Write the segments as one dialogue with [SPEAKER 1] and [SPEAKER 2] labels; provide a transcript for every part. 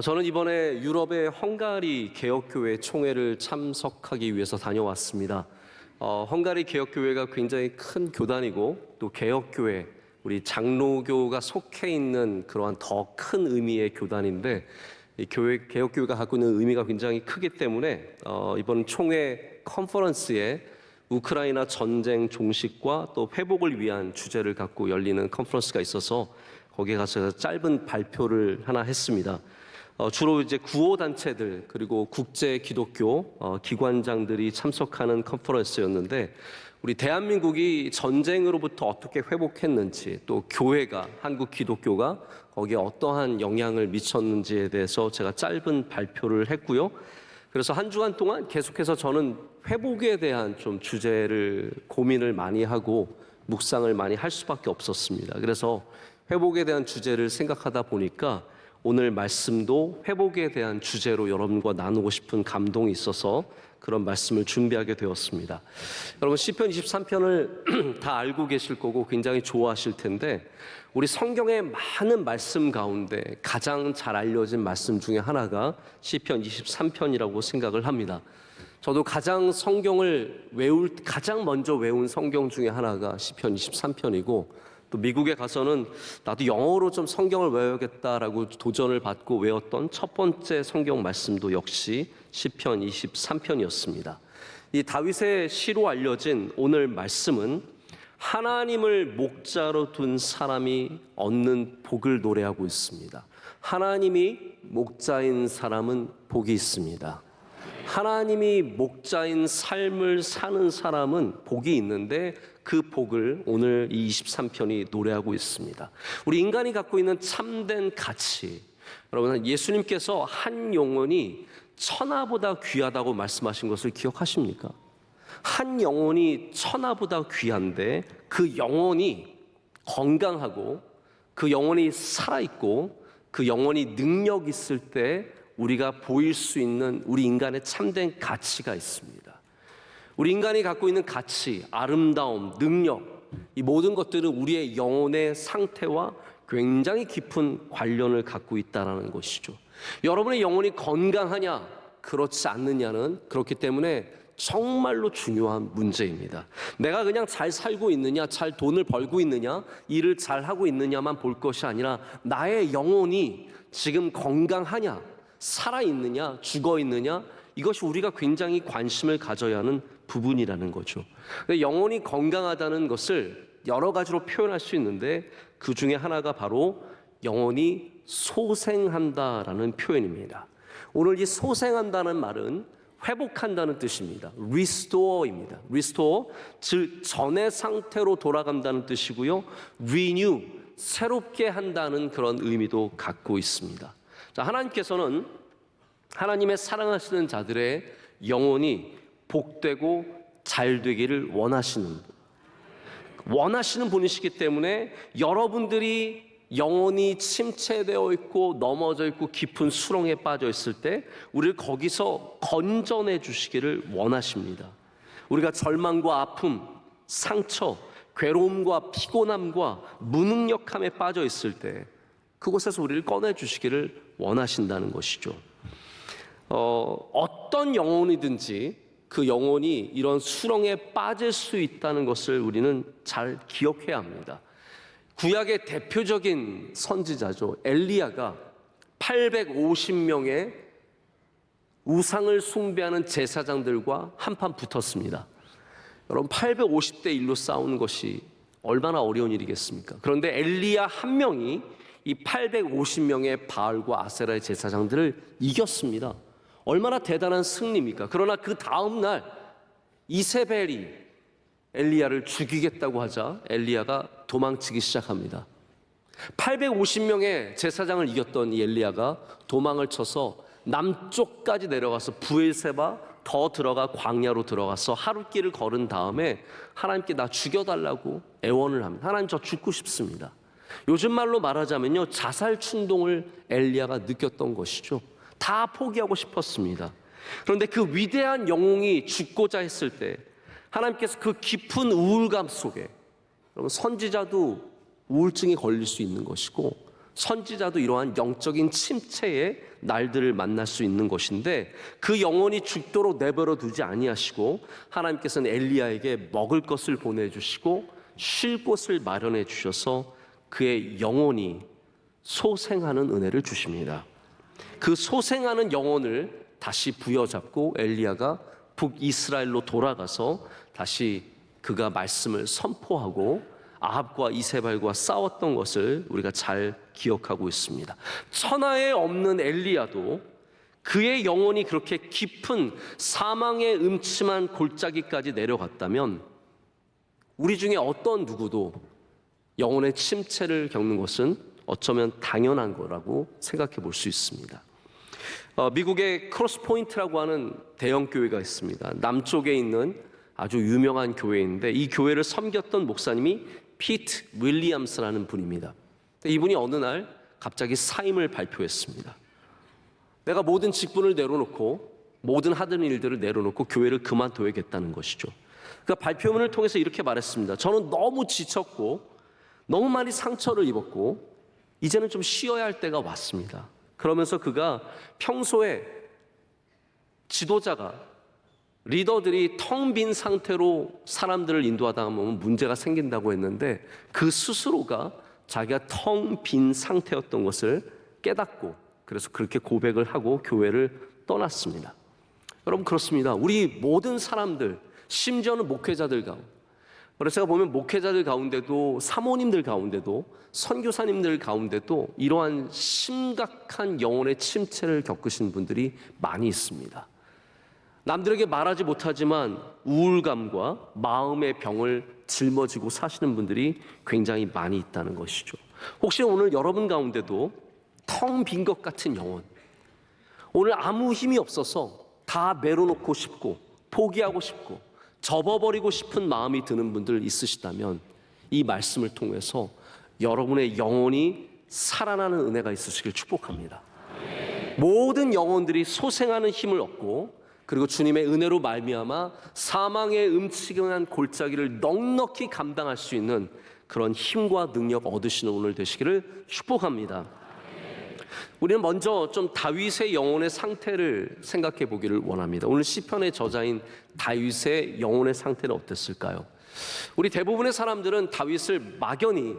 [SPEAKER 1] 저는 이번에 유럽의 헝가리 개혁교회 총회를 참석하기 위해서 다녀왔습니다. 헝가리 개혁교회가 굉장히 큰 교단이고 또 개혁교회, 우리 장로교가 속해 있는 그러한 더 큰 의미의 교단인데 이 개혁교회가 갖고 있는 의미가 굉장히 크기 때문에 이번 총회 컨퍼런스에 우크라이나 전쟁 종식과 또 회복을 위한 주제를 갖고 열리는 컨퍼런스가 있어서 거기에 가서 짧은 발표를 하나 했습니다. 주로 이제 구호단체들 그리고 국제 기독교 기관장들이 참석하는 컨퍼런스였는데 우리 대한민국이 전쟁으로부터 어떻게 회복했는지 또 교회가 한국 기독교가 거기에 어떠한 영향을 미쳤는지에 대해서 제가 짧은 발표를 했고요. 그래서 한 주간 동안 계속해서 저는 회복에 대한 좀 주제를 고민을 많이 하고 묵상을 많이 할 수밖에 없었습니다. 그래서 회복에 대한 주제를 생각하다 보니까 오늘 말씀도 회복에 대한 주제로 여러분과 나누고 싶은 감동이 있어서 그런 말씀을 준비하게 되었습니다. 여러분 시편 23편을 다 알고 계실 거고 굉장히 좋아하실 텐데 우리 성경의 많은 말씀 가운데 가장 잘 알려진 말씀 중에 하나가 시편 23편이라고 생각을 합니다. 저도 가장 가장 먼저 외운 성경 중에 하나가 시편 23편이고 또 미국에 가서는 나도 영어로 좀 성경을 외워야겠다라고 도전을 받고 외웠던 첫 번째 성경 말씀도 역시 시편 23편이었습니다. 이 다윗의 시로 알려진 오늘 말씀은 하나님을 목자로 둔 사람이 얻는 복을 노래하고 있습니다. 하나님이 목자인 사람은 복이 있습니다. 하나님이 목자인 삶을 사는 사람은 복이 있는데 그 복을 오늘 이 23편이 노래하고 있습니다. 우리 인간이 갖고 있는 참된 가치, 여러분 예수님께서 한 영혼이 천하보다 귀하다고 말씀하신 것을 기억하십니까? 한 영혼이 천하보다 귀한데 그 영혼이 건강하고 그 영혼이 살아있고 그 영혼이 능력 있을 때 우리가 보일 수 있는 우리 인간의 참된 가치가 있습니다. 우리 인간이 갖고 있는 가치, 아름다움, 능력, 이 모든 것들은 우리의 영혼의 상태와 굉장히 깊은 관련을 갖고 있다는 것이죠. 여러분의 영혼이 건강하냐, 그렇지 않느냐는 그렇기 때문에 정말로 중요한 문제입니다. 내가 그냥 잘 살고 있느냐, 잘 돈을 벌고 있느냐, 일을 잘 하고 있느냐만 볼 것이 아니라 나의 영혼이 지금 건강하냐, 살아있느냐, 죽어있느냐, 이것이 우리가 굉장히 관심을 가져야 하는 부분이라는 거죠. 영혼이 건강하다는 것을 여러 가지로 표현할 수 있는데 그 중에 하나가 바로 영혼이 소생한다라는 표현입니다. 오늘 이 소생한다는 말은 회복한다는 뜻입니다. restore입니다. restore, 즉 전의 상태로 돌아간다는 뜻이고요. renew, 새롭게 한다는 그런 의미도 갖고 있습니다. 자, 하나님께서는 하나님의 사랑하시는 자들의 영혼이 복되고 잘 되기를 원하시는 분이시기 때문에 여러분들이 영혼이 침체되어 있고 넘어져 있고 깊은 수렁에 빠져 있을 때 우리를 거기서 건져내 주시기를 원하십니다. 우리가 절망과 아픔, 상처, 괴로움과 피곤함과 무능력함에 빠져 있을 때 그곳에서 우리를 꺼내 주시기를 원하신다는 것이죠. 어떤 영혼이든지 그 영혼이 이런 수렁에 빠질 수 있다는 것을 우리는 잘 기억해야 합니다. 구약의 대표적인 선지자죠. 엘리야가 850명의 우상을 숭배하는 제사장들과 한판 붙었습니다. 여러분 850대 1로 싸우는 것이 얼마나 어려운 일이겠습니까? 그런데 엘리야 한 명이 이 850명의 바알과 아세라의 제사장들을 이겼습니다. 얼마나 대단한 승리입니까? 그러나 그 다음 날 이세벨이 엘리야를 죽이겠다고 하자 엘리야가 도망치기 시작합니다. 850명의 제사장을 이겼던 이 엘리야가 도망을 쳐서 남쪽까지 내려가서 부엘세바 더 들어가 광야로 들어가서 하룻길을 걸은 다음에 하나님께 나 죽여달라고 애원을 합니다. 하나님 저 죽고 싶습니다. 요즘 말로 말하자면요, 자살 충동을 엘리야가 느꼈던 것이죠. 다 포기하고 싶었습니다. 그런데 그 위대한 영웅이 죽고자 했을 때 하나님께서 그 깊은 우울감 속에, 여러분 선지자도 우울증이 걸릴 수 있는 것이고 선지자도 이러한 영적인 침체의 날들을 만날 수 있는 것인데 그 영혼이 죽도록 내버려 두지 아니하시고 하나님께서는 엘리야에게 먹을 것을 보내주시고 쉴 곳을 마련해 주셔서 그의 영혼이 소생하는 은혜를 주십니다. 그 소생하는 영혼을 다시 부여잡고 엘리야가 북이스라엘로 돌아가서 다시 그가 말씀을 선포하고 아합과 이세발과 싸웠던 것을 우리가 잘 기억하고 있습니다. 천하에 없는 엘리야도 그의 영혼이 그렇게 깊은 사망의 음침한 골짜기까지 내려갔다면 우리 중에 어떤 누구도 영혼의 침체를 겪는 것은 어쩌면 당연한 거라고 생각해 볼 수 있습니다. 미국의 크로스포인트라고 하는 대형 교회가 있습니다. 남쪽에 있는 아주 유명한 교회인데 이 교회를 섬겼던 목사님이 피트 윌리엄스라는 분입니다. 이분이 어느 날 갑자기 사임을 발표했습니다. 내가 모든 직분을 내려놓고 모든 하던 일들을 내려놓고 교회를 그만둬야겠다는 것이죠. 그 발표문을 통해서 이렇게 말했습니다. 저는 너무 지쳤고 너무 많이 상처를 입었고 이제는 좀 쉬어야 할 때가 왔습니다. 그러면서 그가 평소에 지도자가 리더들이 텅 빈 상태로 사람들을 인도하다 보면 문제가 생긴다고 했는데 그 스스로가 자기가 텅 빈 상태였던 것을 깨닫고 그래서 그렇게 고백을 하고 교회를 떠났습니다. 여러분 그렇습니다. 우리 모든 사람들 심지어는 목회자들 가운데 그래서 제가 보면 목회자들 가운데도 사모님들 가운데도 선교사님들 가운데도 이러한 심각한 영혼의 침체를 겪으신 분들이 많이 있습니다. 남들에게 말하지 못하지만 우울감과 마음의 병을 짊어지고 사시는 분들이 굉장히 많이 있다는 것이죠. 혹시 오늘 여러분 가운데도 텅 빈 것 같은 영혼, 오늘 아무 힘이 없어서 다 내려놓고 싶고 포기하고 싶고 접어버리고 싶은 마음이 드는 분들 있으시다면 이 말씀을 통해서 여러분의 영혼이 살아나는 은혜가 있으시길 축복합니다. 모든 영혼들이 소생하는 힘을 얻고 그리고 주님의 은혜로 말미암아 사망의 음침한 골짜기를 넉넉히 감당할 수 있는 그런 힘과 능력 얻으시는 오늘 되시기를 축복합니다. 우리는 먼저 좀 다윗의 영혼의 상태를 생각해 보기를 원합니다. 오늘 시편의 저자인 다윗의 영혼의 상태는 어땠을까요? 우리 대부분의 사람들은 다윗을 막연히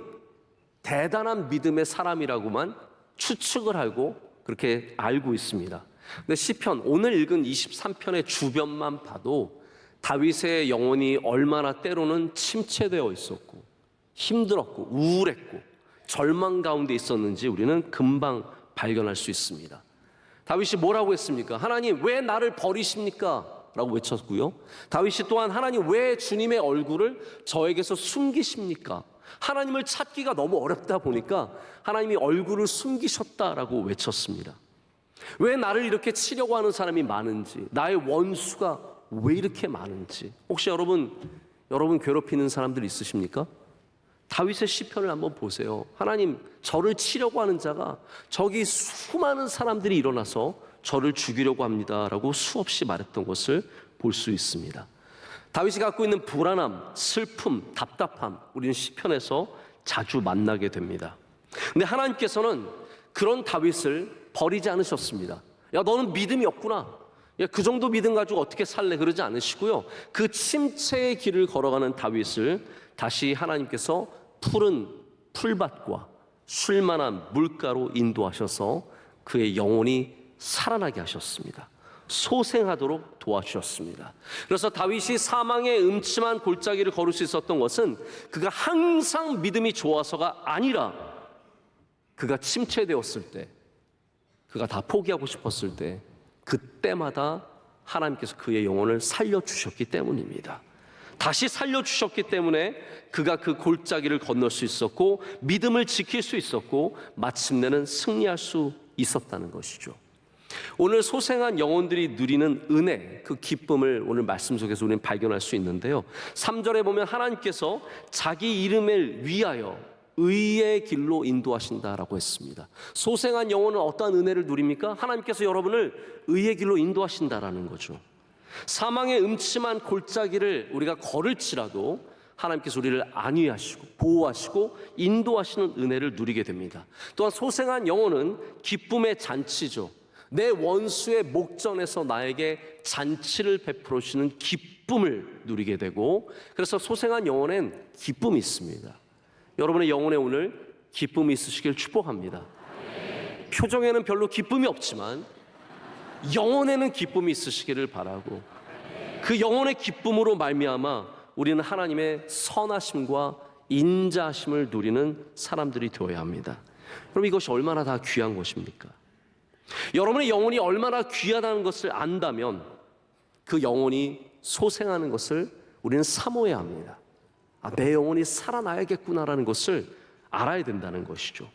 [SPEAKER 1] 대단한 믿음의 사람이라고만 추측을 하고 그렇게 알고 있습니다. 근데 시편 오늘 읽은 23편의 주변만 봐도 다윗의 영혼이 얼마나 때로는 침체되어 있었고 힘들었고 우울했고 절망 가운데 있었는지 우리는 금방 발견할 수 있습니다. 다윗이 뭐라고 했습니까? 하나님 왜 나를 버리십니까? 라고 외쳤고요. 다윗이 또한 하나님 왜 주님의 얼굴을 저에게서 숨기십니까? 하나님을 찾기가 너무 어렵다 보니까 하나님이 얼굴을 숨기셨다라고 외쳤습니다. 왜 나를 이렇게 치려고 하는 사람이 많은지, 나의 원수가 왜 이렇게 많은지. 혹시 여러분 괴롭히는 사람들 있으십니까? 다윗의 시편을 한번 보세요. 하나님 저를 치려고 하는 자가 저기 수많은 사람들이 일어나서 저를 죽이려고 합니다라고 수없이 말했던 것을 볼 수 있습니다. 다윗이 갖고 있는 불안함, 슬픔, 답답함 우리는 시편에서 자주 만나게 됩니다. 근데 하나님께서는 그런 다윗을 버리지 않으셨습니다. 야 너는 믿음이 없구나. 야, 그 정도 믿음 가지고 어떻게 살래? 그러지 않으시고요. 그 침체의 길을 걸어가는 다윗을 다시 하나님께서 푸른 풀밭과 쉴만한 물가로 인도하셔서 그의 영혼이 살아나게 하셨습니다. 소생하도록 도와주셨습니다. 그래서 다윗이 사망의 음침한 골짜기를 걸을 수 있었던 것은 그가 항상 믿음이 좋아서가 아니라 그가 침체되었을 때, 그가 다 포기하고 싶었을 때 그때마다 하나님께서 그의 영혼을 살려주셨기 때문입니다. 다시 살려주셨기 때문에 그가 그 골짜기를 건널 수 있었고 믿음을 지킬 수 있었고 마침내는 승리할 수 있었다는 것이죠. 오늘 소생한 영혼들이 누리는 은혜, 그 기쁨을 오늘 말씀 속에서 우리는 발견할 수 있는데요. 3절에 보면 하나님께서 자기 이름을 위하여 의의 길로 인도하신다라고 했습니다. 소생한 영혼은 어떠한 은혜를 누립니까? 하나님께서 여러분을 의의 길로 인도하신다라는 거죠. 사망의 음침한 골짜기를 우리가 걸을지라도 하나님께서 우리를 안위하시고 보호하시고 인도하시는 은혜를 누리게 됩니다. 또한 소생한 영혼은 기쁨의 잔치죠. 내 원수의 목전에서 나에게 잔치를 베풀어 주시는 기쁨을 누리게 되고, 그래서 소생한 영혼엔 기쁨이 있습니다. 여러분의 영혼에 오늘 기쁨이 있으시길 축복합니다. 표정에는 별로 기쁨이 없지만 영혼에는 기쁨이 있으시기를 바라고, 그 영혼의 기쁨으로 말미암아 우리는 하나님의 선하심과 인자하심을 누리는 사람들이 되어야 합니다. 그럼 이것이 얼마나 다 귀한 것입니까? 여러분의 영혼이 얼마나 귀하다는 것을 안다면 그 영혼이 소생하는 것을 우리는 사모해야 합니다. 내 영혼이 살아나야겠구나라는 것을 알아야 된다는 것이죠.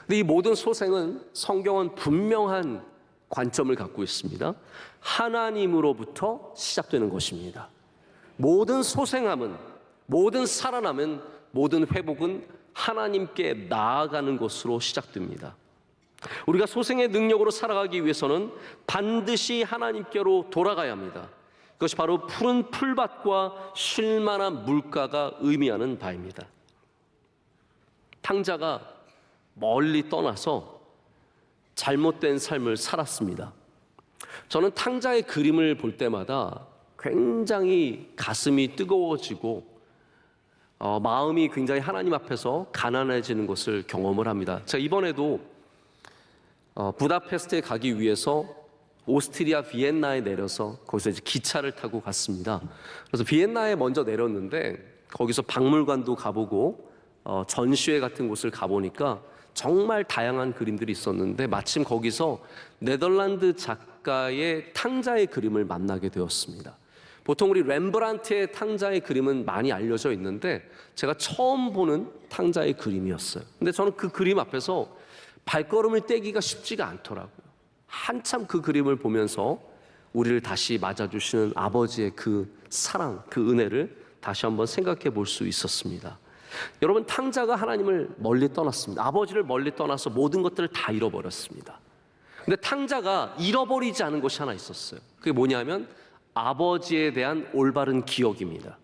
[SPEAKER 1] 근데 이 모든 소생은 성경은 분명한 관점을 갖고 있습니다. 하나님으로부터 시작되는 것입니다. 모든 소생함은, 모든 살아남은, 모든 회복은 하나님께 나아가는 것으로 시작됩니다. 우리가 소생의 능력으로 살아가기 위해서는 반드시 하나님께로 돌아가야 합니다. 그것이 바로 푸른 풀밭과 쉴만한 물가가 의미하는 바입니다. 탕자가 멀리 떠나서 잘못된 삶을 살았습니다. 저는 탕자의 그림을 볼 때마다 굉장히 가슴이 뜨거워지고 마음이 굉장히 하나님 앞에서 가난해지는 것을 경험을 합니다. 제가 이번에도 부다페스트에 가기 위해서 오스트리아 비엔나에 내려서 거기서 이제 기차를 타고 갔습니다. 그래서 비엔나에 먼저 내렸는데 거기서 박물관도 가보고 전시회 같은 곳을 가보니까 정말 다양한 그림들이 있었는데 마침 거기서 네덜란드 작가의 탕자의 그림을 만나게 되었습니다. 보통 우리 렘브란트의 탕자의 그림은 많이 알려져 있는데 제가 처음 보는 탕자의 그림이었어요. 근데 저는 그 그림 앞에서 발걸음을 떼기가 쉽지가 않더라고요. 한참 그 그림을 보면서 우리를 다시 맞아주시는 아버지의 그 사랑, 그 은혜를 다시 한번 생각해 볼 수 있었습니다. 여러분, 탕자가 하나님을 멀리 떠났습니다. 아버지를 멀리 떠나서 모든 것들을 다 잃어버렸습니다. 근데 탕자가 잃어버리지 않은 것이 하나 있었어요. 그게 뭐냐면 아버지에 대한 올바른 기억입니다.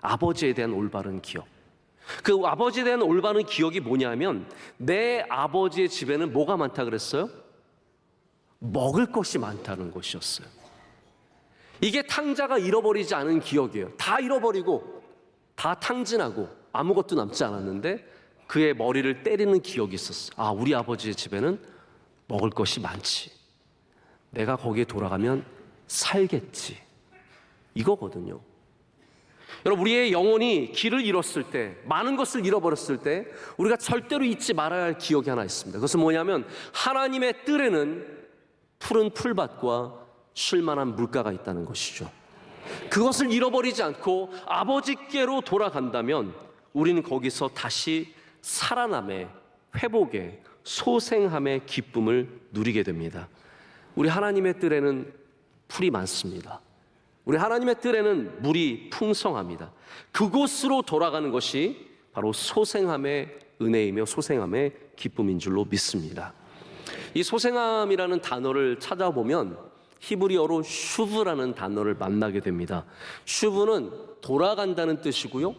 [SPEAKER 1] 아버지에 대한 올바른 기억. 그 아버지에 대한 올바른 기억이 뭐냐면 내 아버지의 집에는 뭐가 많다 그랬어요? 먹을 것이 많다는 것이었어요. 이게 탕자가 잃어버리지 않은 기억이에요. 다 잃어버리고 다 탕진하고 아무것도 남지 않았는데 그의 머리를 때리는 기억이 있었어요. 우리 아버지의 집에는 먹을 것이 많지. 내가 거기에 돌아가면 살겠지. 이거거든요. 여러분, 우리의 영혼이 길을 잃었을 때, 많은 것을 잃어버렸을 때 우리가 절대로 잊지 말아야 할 기억이 하나 있습니다. 그것은 뭐냐면 하나님의 뜰에는 푸른 풀밭과 쉴만한 물가가 있다는 것이죠. 그것을 잃어버리지 않고 아버지께로 돌아간다면 우리는 거기서 다시 살아남의, 회복의, 소생함의 기쁨을 누리게 됩니다. 우리 하나님의 뜰에는 풀이 많습니다. 우리 하나님의 뜰에는 물이 풍성합니다. 그곳으로 돌아가는 것이 바로 소생함의 은혜이며 소생함의 기쁨인 줄로 믿습니다. 이 소생함이라는 단어를 찾아보면 히브리어로 슈브라는 단어를 만나게 됩니다. 슈브는 돌아간다는 뜻이고요,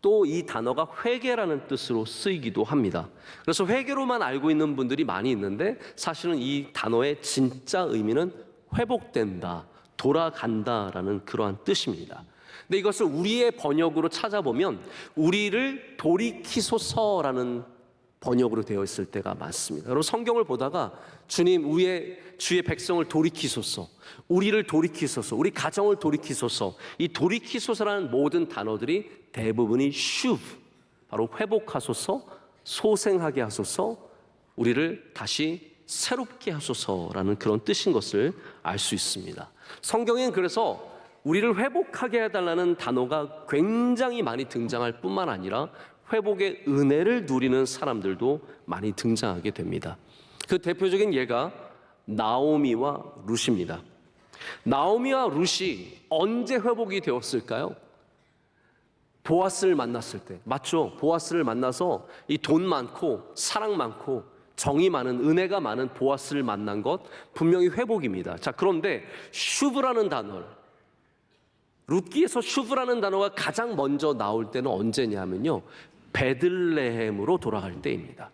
[SPEAKER 1] 또 이 단어가 회개라는 뜻으로 쓰이기도 합니다. 그래서 회개로만 알고 있는 분들이 많이 있는데 사실은 이 단어의 진짜 의미는 회복된다, 돌아간다라는 그러한 뜻입니다. 근데 이것을 우리의 번역으로 찾아보면 우리를 돌이키소서라는 번역으로 되어 있을 때가 많습니다. 여러분, 성경을 보다가 주님, 주의 백성을 돌이키소서, 우리를 돌이키소서, 우리 가정을 돌이키소서, 이 돌이키소서라는 모든 단어들이 대부분이 슈브, 바로 회복하소서, 소생하게 하소서, 우리를 다시 새롭게 하소서라는 그런 뜻인 것을 알 수 있습니다. 성경엔 그래서 우리를 회복하게 해달라는 단어가 굉장히 많이 등장할 뿐만 아니라 회복의 은혜를 누리는 사람들도 많이 등장하게 됩니다. 그 대표적인 예가 나오미와 룻입니다. 나오미와 룻이 언제 회복이 되었을까요? 보아스를 만났을 때. 맞죠? 보아스를 만나서 이 돈 많고 사랑 많고 정이 많은, 은혜가 많은 보아스를 만난 것 분명히 회복입니다. 자, 그런데 슈브라는 단어를, 룻기에서 슈브라는 단어가 가장 먼저 나올 때는 언제냐면요, 베들레헴으로 돌아갈 때입니다.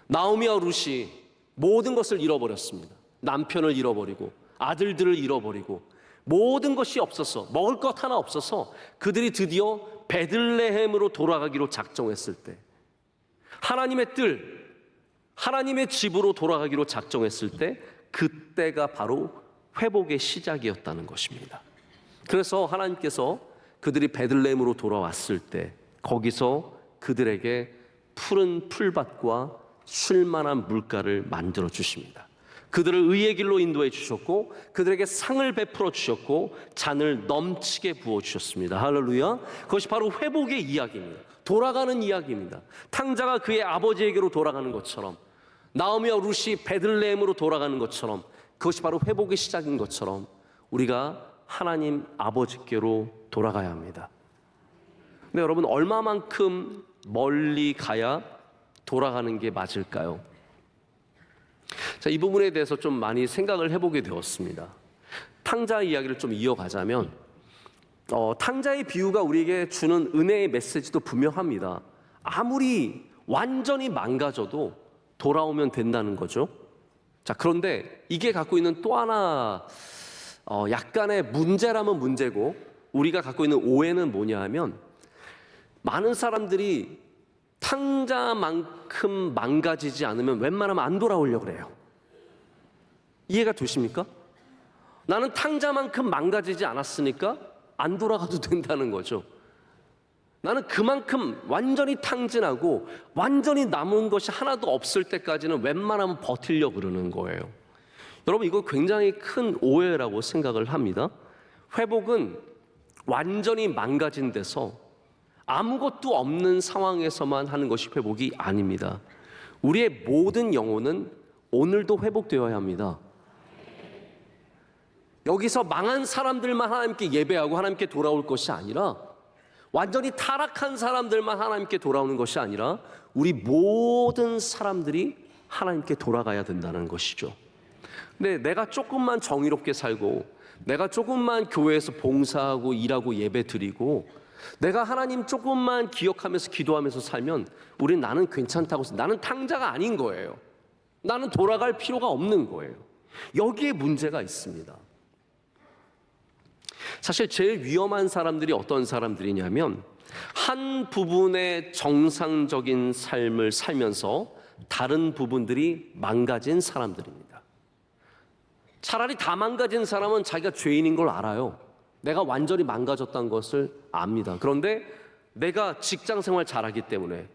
[SPEAKER 1] 나오미와 룻이 모든 것을 잃어버렸습니다. 남편을 잃어버리고 아들들을 잃어버리고 모든 것이 없어서, 먹을 것 하나 없어서 그들이 드디어 베들레헴으로 돌아가기로 작정했을 때, 하나님의 뜰, 하나님의 집으로 돌아가기로 작정했을 때, 그때가 바로 회복의 시작이었다는 것입니다. 그래서 하나님께서 그들이 베들레헴으로 돌아왔을 때 거기서 그들에게 푸른 풀밭과 쉴만한 물가를 만들어 주십니다. 그들을 의의 길로 인도해 주셨고 그들에게 상을 베풀어 주셨고 잔을 넘치게 부어 주셨습니다. 할렐루야. 그것이 바로 회복의 이야기입니다. 돌아가는 이야기입니다. 탕자가 그의 아버지에게로 돌아가는 것처럼, 나오미와 룻이 베들레헴으로 돌아가는 것처럼, 그것이 바로 회복의 시작인 것처럼 우리가 하나님 아버지께로 돌아가야 합니다. 근데 여러분, 얼마만큼 멀리 가야 돌아가는 게 맞을까요? 자, 이 부분에 대해서 좀 많이 생각을 해보게 되었습니다. 탕자 이야기를 좀 이어가자면, 탕자의 비유가 우리에게 주는 은혜의 메시지도 분명합니다. 아무리 완전히 망가져도 돌아오면 된다는 거죠. 자, 그런데 이게 갖고 있는 또 하나 약간의 문제라면 문제고, 우리가 갖고 있는 오해는 뭐냐 하면, 많은 사람들이 탕자만큼 망가지지 않으면 웬만하면 안 돌아오려고 그래요. 이해가 되십니까? 나는 탕자만큼 망가지지 않았으니까 안 돌아가도 된다는 거죠. 나는 그만큼 완전히 탕진하고 완전히 남은 것이 하나도 없을 때까지는 웬만하면 버티려고 그러는 거예요. 여러분, 이거 굉장히 큰 오해라고 생각을 합니다. 회복은 완전히 망가진 데서 아무것도 없는 상황에서만 하는 것이 회복이 아닙니다. 우리의 모든 영혼은 오늘도 회복되어야 합니다. 여기서 망한 사람들만 하나님께 예배하고 하나님께 돌아올 것이 아니라, 완전히 타락한 사람들만 하나님께 돌아오는 것이 아니라 우리 모든 사람들이 하나님께 돌아가야 된다는 것이죠. 근데 내가 조금만 정의롭게 살고, 내가 조금만 교회에서 봉사하고 일하고 예배 드리고, 내가 하나님 조금만 기억하면서 기도하면서 살면 우린 나는 괜찮다고 해서, 나는 탕자가 아닌 거예요. 나는 돌아갈 필요가 없는 거예요. 여기에 문제가 있습니다. 사실 제일 위험한 사람들이 어떤 사람들이냐면, 한 부분의 정상적인 삶을 살면서 다른 부분들이 망가진 사람들입니다. 차라리 다 망가진 사람은 자기가 죄인인 걸 알아요. 내가 완전히 망가졌다는 것을 압니다. 그런데 내가 직장 생활 잘하기 때문에,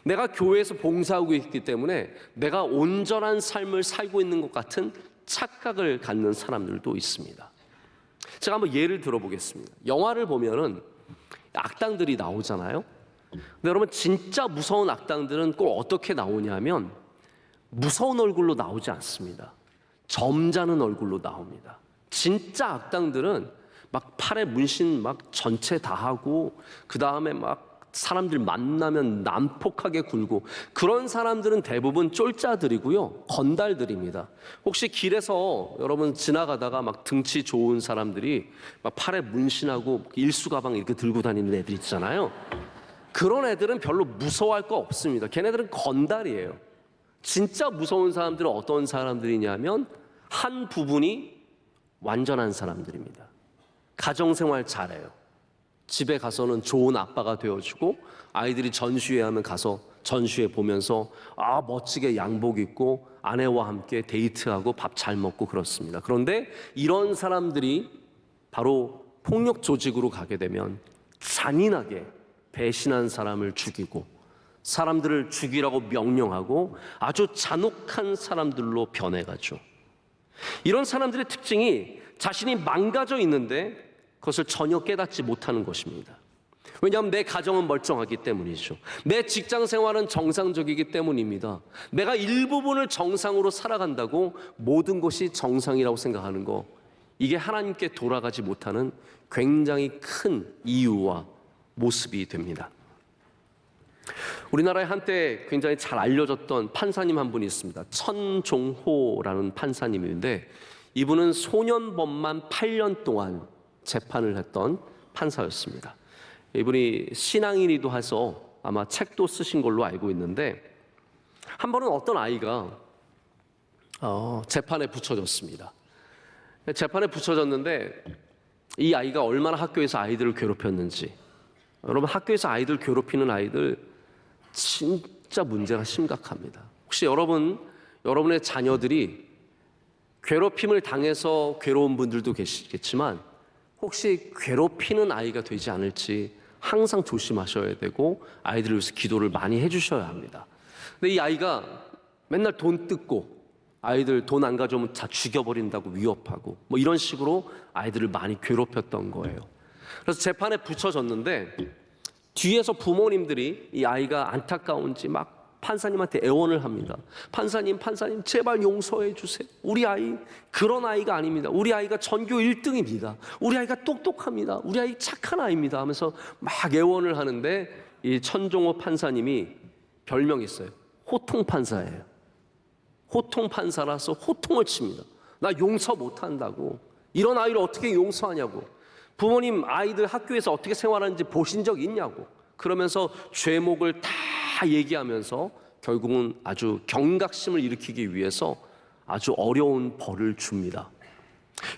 [SPEAKER 1] 내가 교회에서 봉사하고 있기 때문에 내가 온전한 삶을 살고 있는 것 같은 착각을 갖는 사람들도 있습니다. 제가 한번 예를 들어보겠습니다. 영화를 보면은 악당들이 나오잖아요. 근데 여러분, 진짜 무서운 악당들은 꼭 어떻게 나오냐면 무서운 얼굴로 나오지 않습니다. 점잖은 얼굴로 나옵니다. 진짜 악당들은 막 팔에 문신 막 전체 다 하고, 그 다음에 막 사람들 만나면 난폭하게 굴고, 그런 사람들은 대부분 쫄자들이고요, 건달들입니다. 혹시 길에서 여러분 지나가다가 막 등치 좋은 사람들이 막 팔에 문신하고 일수 가방 이렇게 들고 다니는 애들 있잖아요. 그런 애들은 별로 무서워할 거 없습니다. 걔네들은 건달이에요. 진짜 무서운 사람들은 어떤 사람들이냐면 한 부분이 완전한 사람들입니다. 가정생활 잘해요. 집에 가서는 좋은 아빠가 되어주고, 아이들이 전시회 하면 가서 전시회 보면서 멋지게 양복 입고 아내와 함께 데이트하고 밥 잘 먹고 그렇습니다. 그런데 이런 사람들이 바로 폭력 조직으로 가게 되면 잔인하게 배신한 사람을 죽이고, 사람들을 죽이라고 명령하고 아주 잔혹한 사람들로 변해가죠. 이런 사람들의 특징이 자신이 망가져 있는데 그것을 전혀 깨닫지 못하는 것입니다. 왜냐하면 내 가정은 멀쩡하기 때문이죠. 내 직장 생활은 정상적이기 때문입니다. 내가 일부분을 정상으로 살아간다고 모든 것이 정상이라고 생각하는 거, 이게 하나님께 돌아가지 못하는 굉장히 큰 이유와 모습이 됩니다. 우리나라에 한때 굉장히 잘 알려졌던 판사님 한 분이 있습니다. 천종호라는 판사님인데, 이분은 소년범만 8년 동안 재판을 했던 판사였습니다. 이분이 신앙인이기도 해서 아마 책도 쓰신 걸로 알고 있는데, 한 번은 어떤 아이가 재판에 붙여졌습니다. 재판에 붙여졌는데 이 아이가 얼마나 학교에서 아이들을 괴롭혔는지. 여러분, 학교에서 아이들 괴롭히는 아이들 진짜 문제가 심각합니다. 혹시 여러분의 자녀들이 괴롭힘을 당해서 괴로운 분들도 계시겠지만 혹시 괴롭히는 아이가 되지 않을지 항상 조심하셔야 되고 아이들을 위해서 기도를 많이 해주셔야 합니다. 근데 이 아이가 맨날 돈 뜯고 아이들 돈 안 가져오면 다 죽여버린다고 위협하고 뭐 이런 식으로 아이들을 많이 괴롭혔던 거예요. 그래서 재판에 붙여졌는데 뒤에서 부모님들이 이 아이가 안타까운지 막 판사님한테 애원을 합니다. 판사님 제발 용서해 주세요. 우리 아이 그런 아이가 아닙니다. 우리 아이가 전교 1등입니다. 우리 아이가 똑똑합니다. 우리 아이 착한 아이입니다 하면서 막 애원을 하는데 이 천종호 판사님이 별명이 있어요. 호통 판사예요. 호통 판사라서 호통을 칩니다. 나 용서 못한다고. 이런 아이를 어떻게 용서하냐고. 부모님 아이들 학교에서 어떻게 생활하는지 보신 적 있냐고. 그러면서 죄목을 다 얘기하면서 결국은 아주 경각심을 일으키기 위해서 아주 어려운 벌을 줍니다.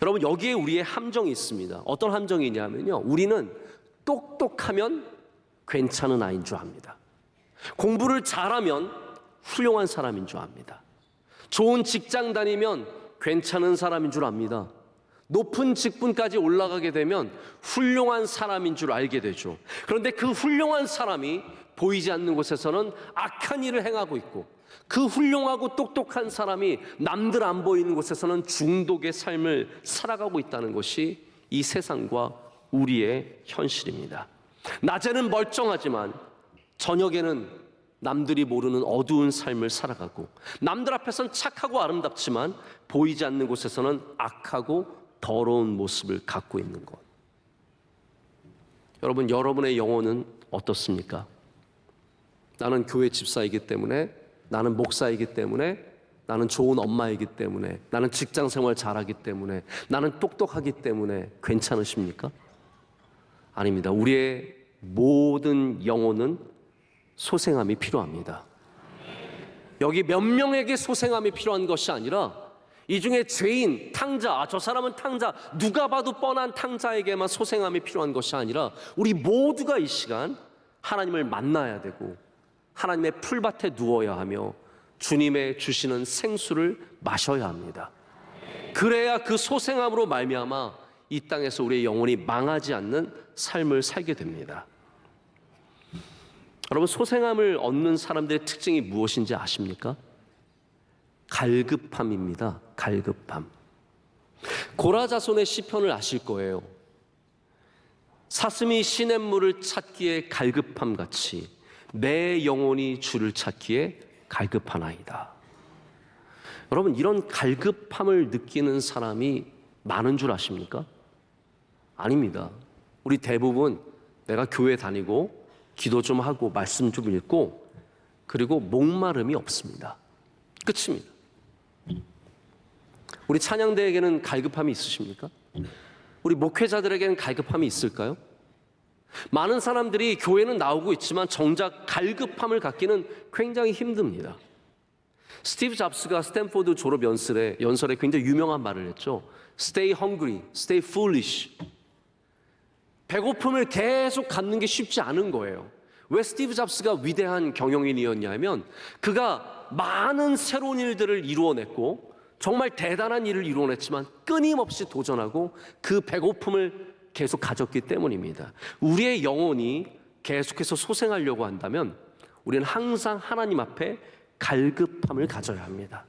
[SPEAKER 1] 여러분, 여기에 우리의 함정이 있습니다. 어떤 함정이냐면요, 우리는 똑똑하면 괜찮은 아이인 줄 압니다. 공부를 잘하면 훌륭한 사람인 줄 압니다. 좋은 직장 다니면 괜찮은 사람인 줄 압니다. 높은 직분까지 올라가게 되면 훌륭한 사람인 줄 알게 되죠. 그런데 그 훌륭한 사람이 보이지 않는 곳에서는 악한 일을 행하고 있고, 그 훌륭하고 똑똑한 사람이 남들 안 보이는 곳에서는 중독의 삶을 살아가고 있다는 것이 이 세상과 우리의 현실입니다. 낮에는 멀쩡하지만 저녁에는 남들이 모르는 어두운 삶을 살아가고, 남들 앞에서는 착하고 아름답지만 보이지 않는 곳에서는 악하고 더러운 모습을 갖고 있는 것. 여러분, 여러분의 영혼은 어떻습니까? 나는 교회 집사이기 때문에, 나는 목사이기 때문에, 나는 좋은 엄마이기 때문에, 나는 직장 생활 잘하기 때문에, 나는 똑똑하기 때문에 괜찮으십니까? 아닙니다. 우리의 모든 영혼은 소생함이 필요합니다. 여기 몇 명에게 소생함이 필요한 것이 아니라 이 중에 죄인, 탕자, 저 사람은 탕자, 누가 봐도 뻔한 탕자에게만 소생함이 필요한 것이 아니라 우리 모두가 이 시간 하나님을 만나야 되고 하나님의 풀밭에 누워야 하며 주님의 주시는 생수를 마셔야 합니다. 그래야 그 소생함으로 말미암아 이 땅에서 우리의 영혼이 망하지 않는 삶을 살게 됩니다. 여러분, 소생함을 얻는 사람들의 특징이 무엇인지 아십니까? 갈급함입니다. 갈급함. 고라자손의 시편을 아실 거예요. 사슴이 시냇물을 찾기에 갈급함 같이 내 영혼이 주를 찾기에 갈급하나이다. 여러분, 이런 갈급함을 느끼는 사람이 많은 줄 아십니까? 아닙니다. 우리 대부분 내가 교회 다니고 기도 좀 하고 말씀 좀 읽고 그리고 목마름이 없습니다. 끝입니다. 우리 찬양대에게는 갈급함이 있으십니까? 우리 목회자들에게는 갈급함이 있을까요? 많은 사람들이 교회는 나오고 있지만 정작 갈급함을 갖기는 굉장히 힘듭니다. 스티브 잡스가 스탠포드 졸업 연설에 굉장히 유명한 말을 했죠. Stay hungry, stay foolish. 배고픔을 계속 갖는 게 쉽지 않은 거예요. 왜 스티브 잡스가 위대한 경영인이었냐면 그가 많은 새로운 일들을 이루어냈고 정말 대단한 일을 이루어냈지만 끊임없이 도전하고 그 배고픔을 계속 가졌기 때문입니다. 우리의 영혼이 계속해서 소생하려고 한다면 우리는 항상 하나님 앞에 갈급함을 가져야 합니다.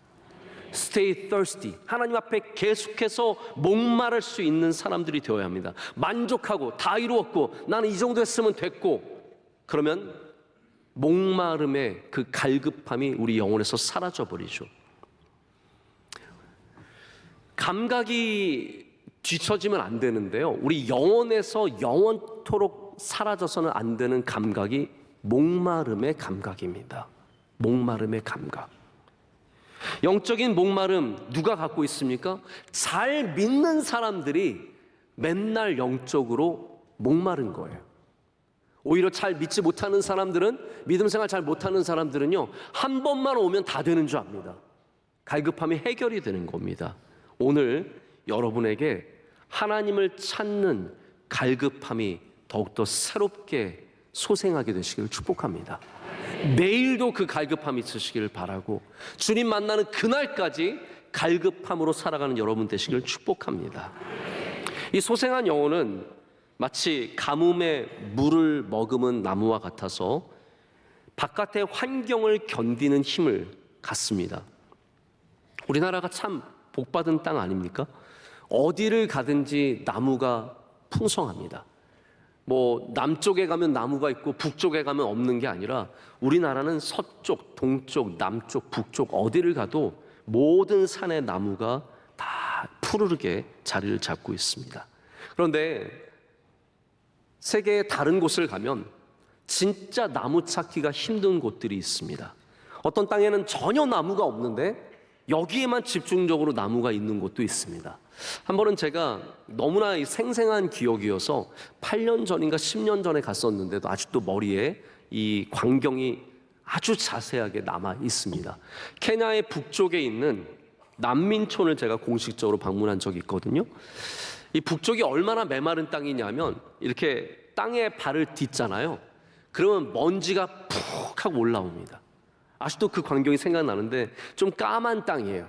[SPEAKER 1] Stay thirsty. 하나님 앞에 계속해서 목마를 수 있는 사람들이 되어야 합니다. 만족하고 다 이루었고 나는 이 정도 했으면 됐고 그러면 목마름의 그 갈급함이 우리 영혼에서 사라져버리죠. 감각이 뒤처지면 안 되는데요. 우리 영혼에서 영원토록 사라져서는 안 되는 감각이 목마름의 감각입니다. 목마름의 감각. 영적인 목마름 누가 갖고 있습니까? 잘 믿는 사람들이 맨날 영적으로 목마른 거예요. 오히려 잘 믿지 못하는 사람들은, 믿음 생활 잘 못하는 사람들은요, 한 번만 오면 다 되는 줄 압니다. 갈급함이 해결이 되는 겁니다. 오늘 여러분에게 하나님을 찾는 갈급함이 더욱더 새롭게 소생하게 되시기를 축복합니다. 내일도 그 갈급함이 있으시기를 바라고, 주님 만나는 그날까지 갈급함으로 살아가는 여러분 되시기를 축복합니다. 이 소생한 영혼은 마치 가뭄에 물을 머금은 나무와 같아서 바깥의 환경을 견디는 힘을 갖습니다. 우리나라가 참 복받은 땅 아닙니까? 어디를 가든지 나무가 풍성합니다. 뭐 남쪽에 가면 나무가 있고 북쪽에 가면 없는 게 아니라 우리나라는 서쪽, 동쪽, 남쪽, 북쪽 어디를 가도 모든 산의 나무가 다 푸르르게 자리를 잡고 있습니다. 그런데 세계의 다른 곳을 가면 진짜 나무 찾기가 힘든 곳들이 있습니다. 어떤 땅에는 전혀 나무가 없는데 여기에만 집중적으로 나무가 있는 곳도 있습니다. 한 번은 제가 너무나 생생한 기억이어서 8년 전인가 10년 전에 갔었는데도 아직도 머리에 이 광경이 아주 자세하게 남아 있습니다. 케냐의 북쪽에 있는 난민촌을 제가 공식적으로 방문한 적이 있거든요. 이 북쪽이 얼마나 메마른 땅이냐면 이렇게 땅에 발을 딛잖아요. 그러면 먼지가 푹 하고 올라옵니다. 아직도 그 광경이 생각나는데 좀 까만 땅이에요.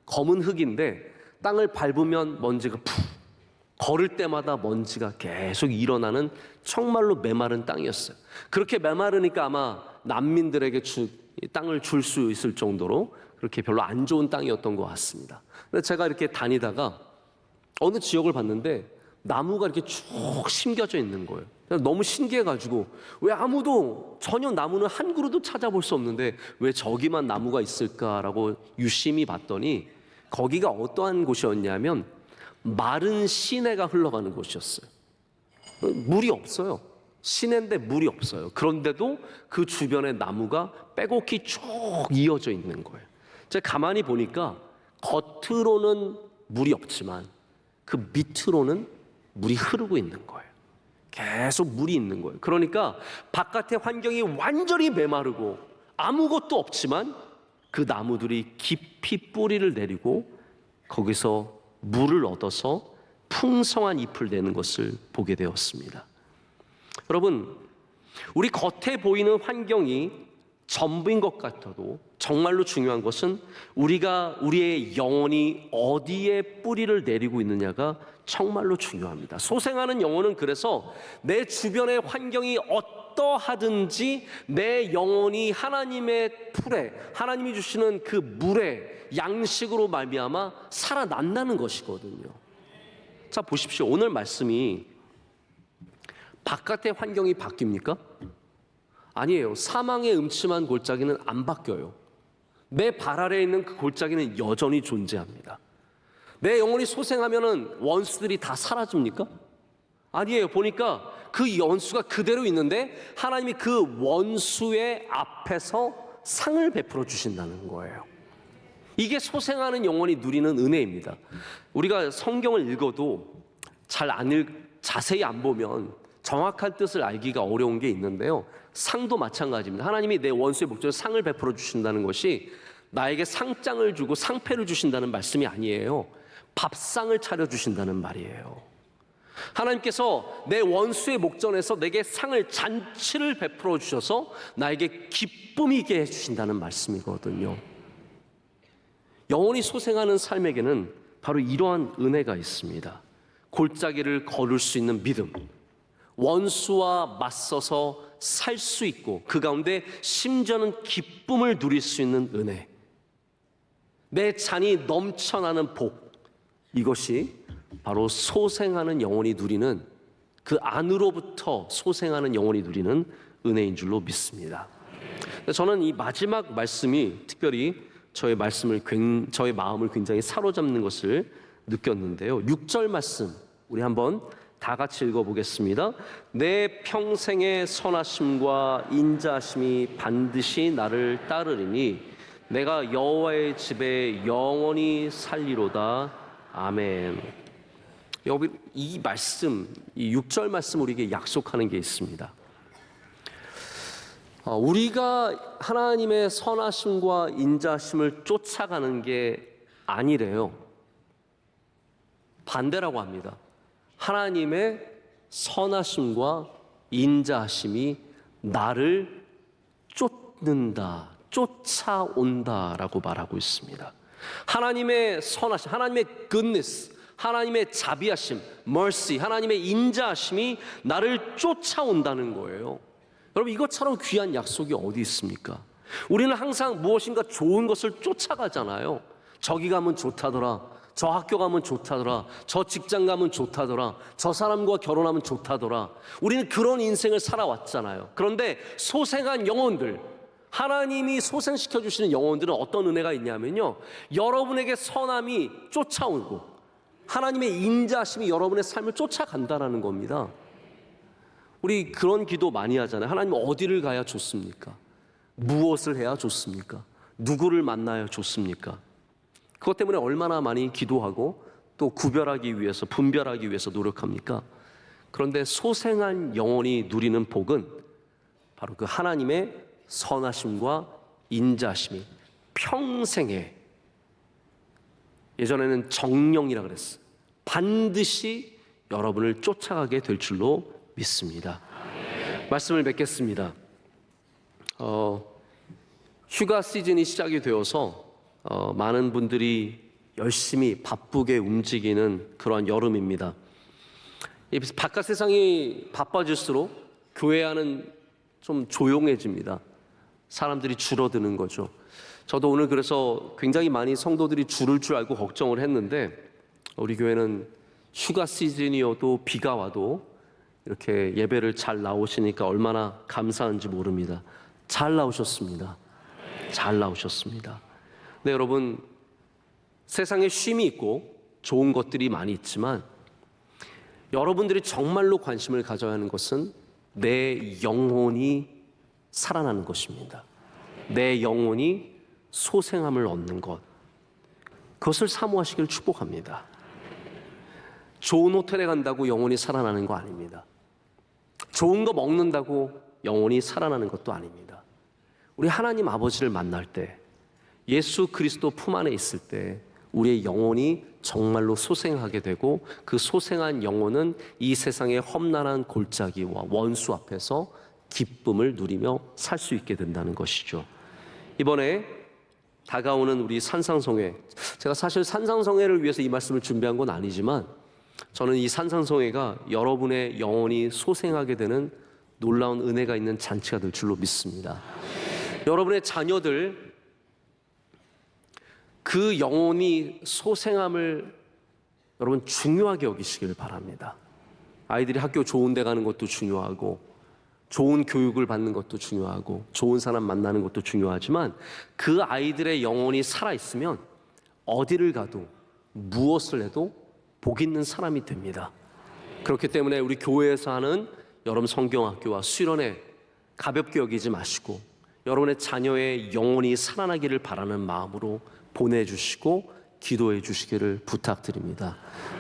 [SPEAKER 1] 검은 흙인데 땅을 밟으면 먼지가 푹, 걸을 때마다 먼지가 계속 일어나는 정말로 메마른 땅이었어요. 그렇게 메마르니까 아마 난민들에게 땅을 줄 수 있을 정도로 그렇게 별로 안 좋은 땅이었던 것 같습니다. 근데 제가 이렇게 다니다가 어느 지역을 봤는데 나무가 이렇게 쭉 심겨져 있는 거예요. 너무 신기해가지고 왜 아무도 전혀 나무는 한 그루도 찾아볼 수 없는데 왜 저기만 나무가 있을까라고 유심히 봤더니 거기가 어떠한 곳이었냐면 마른 시내가 흘러가는 곳이었어요. 물이 없어요. 시내인데 물이 없어요. 그런데도 그 주변에 나무가 빼곡히 쭉 이어져 있는 거예요. 제가 가만히 보니까 겉으로는 물이 없지만 그 밑으로는 물이 흐르고 있는 거예요. 계속 물이 있는 거예요. 그러니까 바깥의 환경이 완전히 메마르고 아무것도 없지만 그 나무들이 깊이 뿌리를 내리고 거기서 물을 얻어서 풍성한 잎을 내는 것을 보게 되었습니다. 여러분, 우리 겉에 보이는 환경이 전부인 것 같아도 정말로 중요한 것은 우리의 영혼이 어디에 뿌리를 내리고 있느냐가 정말로 중요합니다. 소생하는 영혼은 그래서 내 주변의 환경이 어떠하든지 내 영혼이 하나님의 풀에, 하나님이 주시는 그 물에 양식으로 말미암아 살아난다는 것이거든요. 자, 보십시오. 오늘 말씀이 바깥의 환경이 바뀝니까? 아니에요. 사망의 음침한 골짜기는 안 바뀌어요. 내 발 아래에 있는 그 골짜기는 여전히 존재합니다. 내 영혼이 소생하면은 원수들이 다 사라집니까? 아니에요. 보니까 그 원수가 그대로 있는데 하나님이 그 원수의 앞에서 상을 베풀어 주신다는 거예요. 이게 소생하는 영혼이 누리는 은혜입니다. 우리가 성경을 읽어도 자세히 안 보면 정확한 뜻을 알기가 어려운 게 있는데요. 상도 마찬가지입니다. 하나님이 내 원수의 목전에 상을 베풀어 주신다는 것이 나에게 상장을 주고 상패를 주신다는 말씀이 아니에요. 밥상을 차려주신다는 말이에요. 하나님께서 내 원수의 목전에서 내게 상을, 잔치를 베풀어 주셔서 나에게 기쁨이 있게 해주신다는 말씀이거든요. 영혼이 소생하는 삶에게는 바로 이러한 은혜가 있습니다. 골짜기를 걸을 수 있는 믿음, 원수와 맞서서 살 수 있고 그 가운데 심지어는 기쁨을 누릴 수 있는 은혜, 내 잔이 넘쳐나는 복, 이것이 바로 소생하는 영혼이 누리는, 그 안으로부터 소생하는 영혼이 누리는 은혜인 줄로 믿습니다. 저는 이 마지막 말씀이 특별히 저의 마음을 굉장히 사로잡는 것을 느꼈는데요. 6절 말씀 우리 한번 다 같이 읽어보겠습니다. 내 평생의 선하심과 인자하심이 반드시 나를 따르리니 내가 여호와의 집에 영원히 살리로다. 아멘. 이 말씀, 이 6절 말씀 우리에게 약속하는 게 있습니다. 우리가 하나님의 선하심과 인자하심을 쫓아가는 게 아니래요. 반대라고 합니다. 하나님의 선하심과 인자하심이 나를 쫓는다, 쫓아온다라고 말하고 있습니다. 하나님의 선하심, 하나님의 goodness, 하나님의 자비하심, mercy, 하나님의 인자하심이 나를 쫓아온다는 거예요. 여러분, 이것처럼 귀한 약속이 어디 있습니까? 우리는 항상 무엇인가 좋은 것을 쫓아가잖아요. 저기 가면 좋다더라, 저 학교 가면 좋다더라, 저 직장 가면 좋다더라, 저 사람과 결혼하면 좋다더라. 우리는 그런 인생을 살아왔잖아요. 그런데 소생한 영혼들, 하나님이 소생시켜 주시는 영혼들은 어떤 은혜가 있냐면요, 여러분에게 선함이 쫓아오고 하나님의 인자심이 여러분의 삶을 쫓아간다라는 겁니다. 우리 그런 기도 많이 하잖아요. 하나님, 어디를 가야 좋습니까? 무엇을 해야 좋습니까? 누구를 만나야 좋습니까? 그것 때문에 얼마나 많이 기도하고 또 구별하기 위해서, 분별하기 위해서 노력합니까? 그런데 소생한 영혼이 누리는 복은 바로 그 하나님의 선하심과 인자심이 평생에, 예전에는 정령이라 그랬어요, 반드시 여러분을 쫓아가게 될 줄로 믿습니다. 말씀을 맺겠습니다. 휴가 시즌이 시작이 되어서 많은 분들이 열심히 바쁘게 움직이는 그러한 여름입니다. 바깥 세상이 바빠질수록 교회 안은 좀 조용해집니다. 사람들이 줄어드는 거죠. 저도 오늘 그래서 굉장히 많이 성도들이 줄을 줄 알고 걱정을 했는데, 우리 교회는 휴가 시즌이어도 비가 와도 이렇게 예배를 잘 나오시니까 얼마나 감사한지 모릅니다. 잘 나오셨습니다. 잘 나오셨습니다. 네, 여러분, 세상에 쉼이 있고 좋은 것들이 많이 있지만 여러분들이 정말로 관심을 가져야 하는 것은 내 영혼이 살아나는 것입니다. 내 영혼이 소생함을 얻는 것, 그것을 사모하시기를 축복합니다. 좋은 호텔에 간다고 영혼이 살아나는 거 아닙니다. 좋은 거 먹는다고 영혼이 살아나는 것도 아닙니다. 우리 하나님 아버지를 만날 때, 예수 그리스도 품 안에 있을 때 우리의 영혼이 정말로 소생하게 되고, 그 소생한 영혼은 이 세상의 험난한 골짜기와 원수 앞에서 기쁨을 누리며 살 수 있게 된다는 것이죠. 이번에 다가오는 우리 산상송회, 제가 사실 산상송회를 위해서 이 말씀을 준비한 건 아니지만 저는 이 산상송회가 여러분의 영혼이 소생하게 되는 놀라운 은혜가 있는 잔치가 될 줄로 믿습니다. 여러분의 자녀들, 그 영혼이 소생함을 여러분 중요하게 여기시길 바랍니다. 아이들이 학교 좋은 데 가는 것도 중요하고, 좋은 교육을 받는 것도 중요하고, 좋은 사람 만나는 것도 중요하지만 그 아이들의 영혼이 살아있으면 어디를 가도 무엇을 해도 복 있는 사람이 됩니다. 그렇기 때문에 우리 교회에서 하는 여러분 성경학교와 수련회 가볍게 여기지 마시고 여러분의 자녀의 영혼이 살아나기를 바라는 마음으로 보내주시고 기도해 주시기를 부탁드립니다.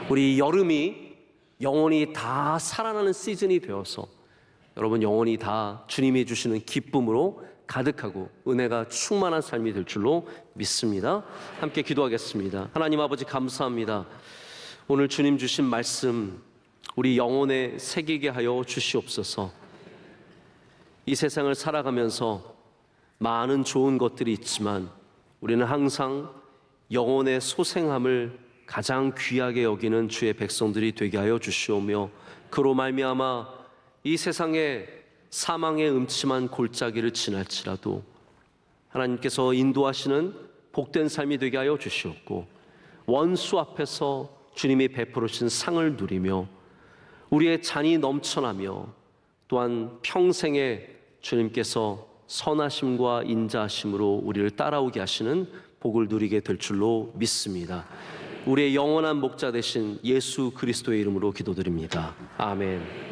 [SPEAKER 1] 우리 여름이 영혼이 다 살아나는 시즌이 되어서 여러분 영혼이 다 주님이 주시는 기쁨으로 가득하고 은혜가 충만한 삶이 될 줄로 믿습니다. 함께 기도하겠습니다. 하나님 아버지, 감사합니다. 오늘 주님 주신 말씀 우리 영혼에 새기게 하여 주시옵소서. 이 세상을 살아가면서 많은 좋은 것들이 있지만 우리는 항상 영혼의 소생함을 가장 귀하게 여기는 주의 백성들이 되게 하여 주시오며, 그로 말미암아 이 세상에 사망의 음침한 골짜기를 지날지라도 하나님께서 인도하시는 복된 삶이 되게 하여 주시옵고, 원수 앞에서 주님이 베풀어 주신 상을 누리며 우리의 잔이 넘쳐나며 또한 평생에 주님께서 선하심과 인자하심으로 우리를 따라오게 하시는 복을 누리게 될 줄로 믿습니다. 우리의 영원한 목자 되신 예수 그리스도의 이름으로 기도드립니다. 아멘.